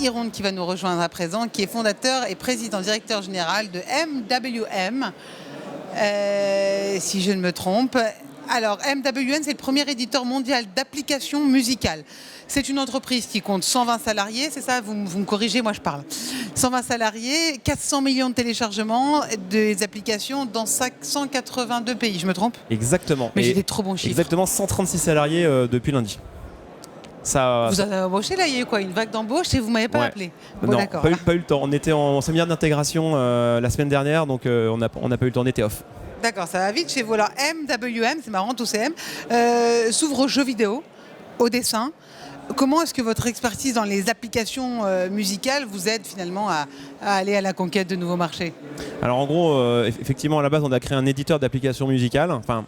Hironde qui va nous rejoindre à présent, qui est fondateur et président directeur général de MWM, si je ne me trompe. Alors, MWM, c'est le premier éditeur mondial d'applications musicales. C'est une entreprise qui compte 120 salariés, c'est ça, vous me corrigez, moi je parle. 120 salariés, 400 millions de téléchargements des applications dans 182 pays, je me trompe? Exactement. Mais j'ai des trop bons chiffres. Exactement, 136 salariés depuis lundi. Vous avez embauché là, il y a eu quoi, une vague d'embauche et vous ne m'avez pas appelé? Bon, non, pas eu le temps. On était en séminaire d'intégration la semaine dernière, donc on n'a pas eu le temps, on était off. D'accord, ça va vite chez vous. Alors MWM, c'est marrant, tout c'est M, s'ouvre aux jeux vidéo, au dessin. Comment est-ce que votre expertise dans les applications musicales vous aide finalement à aller à la conquête de nouveaux marchés? Alors en gros, effectivement, à la base, on a créé un éditeur d'applications musicales, enfin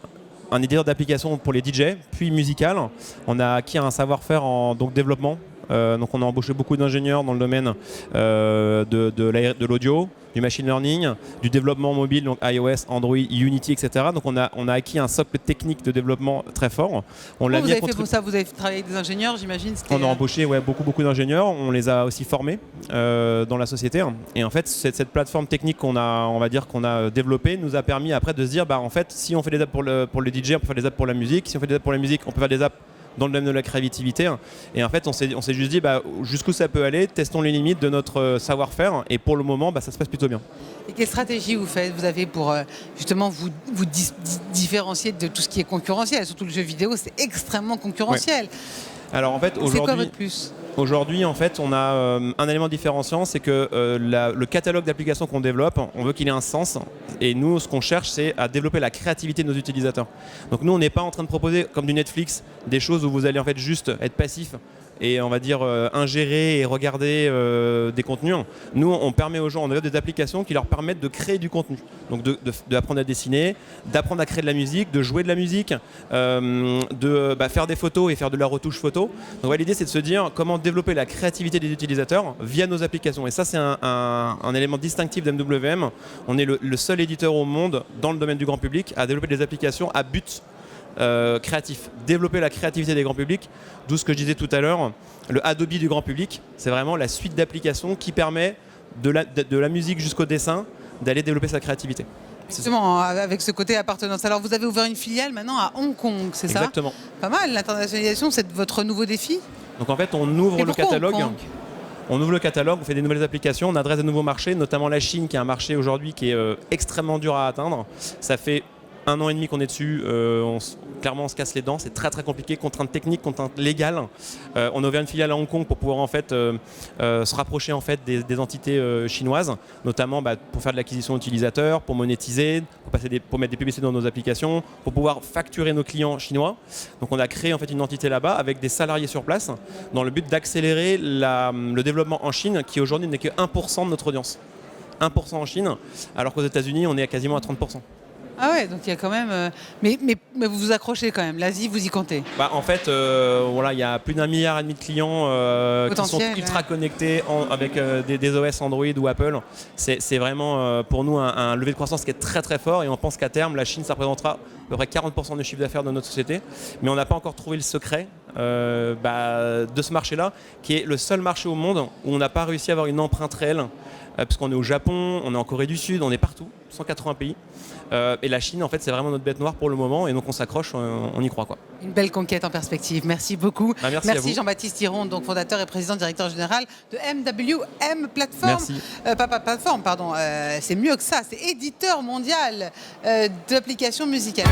un éditeur d'applications pour les DJ, puis musical. On a acquis un savoir-faire en développement. Donc on a embauché beaucoup d'ingénieurs dans le domaine de l'audio, du machine learning, du développement mobile, donc iOS, Android, Unity, etc. Donc on a acquis un socle technique de développement très fort. Vous avez fait pour ça, vous avez travaillé avec des ingénieurs, j'imagine? On a embauché beaucoup d'ingénieurs, on les a aussi formés dans la société. Et en fait, cette plateforme technique qu'on a développée nous a permis après de se dire, en fait, si on fait des apps pour le DJ, on peut faire des apps pour la musique. Si on fait des apps pour la musique, on peut faire des apps dans le domaine de la créativité. Et en fait, on s'est juste dit jusqu'où ça peut aller, testons les limites de notre savoir-faire. Et pour le moment, ça se passe plutôt bien. Et quelle stratégie vous avez pour justement vous différencier de tout ce qui est concurrentiel? Surtout le jeu vidéo, c'est extrêmement concurrentiel. Ouais. Alors en fait, aujourd'hui, c'est quoi votre plus? Aujourd'hui, en fait, on a un élément différenciant, c'est que le catalogue d'applications qu'on développe, on veut qu'il ait un sens. Et nous, ce qu'on cherche, c'est à développer la créativité de nos utilisateurs. Donc nous, on n'est pas en train de proposer, comme du Netflix, des choses où vous allez en fait juste être passif et on va dire ingérer et regarder des contenus. Nous, on permet aux gens, on développe des applications qui leur permettent de créer du contenu. Donc d'apprendre à dessiner, d'apprendre à créer de la musique, de jouer de la musique, de faire des photos et faire de la retouche photo. Donc l'idée, c'est de se dire comment développer la créativité des utilisateurs via nos applications. Et ça, c'est un élément distinctif d'MWM. On est le seul éditeur au monde dans le domaine du grand public à développer des applications à but créatif, développer la créativité des grands publics, d'où ce que je disais tout à l'heure, le Adobe du grand public, c'est vraiment la suite d'applications qui permet de la musique jusqu'au dessin d'aller développer sa créativité. Justement, avec ce côté appartenance. Alors vous avez ouvert une filiale maintenant à Hong Kong, c'est ça? Exactement. Pas mal, l'internationalisation, c'est votre nouveau défi? Donc en fait, on ouvre le catalogue. On ouvre le catalogue, on fait des nouvelles applications, on adresse de nouveaux marchés, notamment la Chine, qui est un marché aujourd'hui qui est extrêmement dur à atteindre. Ça fait 1 an et demi qu'on est dessus, clairement on se casse les dents, c'est très très compliqué, contraintes techniques, contraintes légales. On a ouvert une filiale à Hong Kong pour pouvoir en fait se rapprocher en fait des entités chinoises, notamment pour faire de l'acquisition d'utilisateurs, pour monétiser, pour mettre des publicités dans nos applications, pour pouvoir facturer nos clients chinois. Donc on a créé en fait une entité là-bas avec des salariés sur place dans le but d'accélérer le développement en Chine qui aujourd'hui n'est que 1% de notre audience. 1% en Chine, alors qu'aux États-Unis on est quasiment à 30%. Ah ouais, donc il y a quand même... Mais vous vous accrochez quand même, l'Asie, vous y comptez? En fait, il y a plus d'1,5 milliard de clients qui sont ultra connectés avec des OS Android ou Apple. C'est vraiment pour nous un levier de croissance qui est très très fort et on pense qu'à terme, la Chine, ça représentera à peu près 40% du chiffre d'affaires de notre société. Mais on n'a pas encore trouvé le secret de ce marché-là, qui est le seul marché au monde où on n'a pas réussi à avoir une empreinte réelle. Parce qu'on est au Japon, on est en Corée du Sud, on est partout, 180 pays. Et la Chine, en fait, c'est vraiment notre bête noire pour le moment. Et donc, on s'accroche, on y croit, quoi. Une belle conquête en perspective. Merci beaucoup. Merci Jean-Baptiste Hironde, donc fondateur et président directeur général de MWM Platform. Merci. Pas plateforme, pardon. C'est mieux que ça. C'est éditeur mondial d'applications musicales.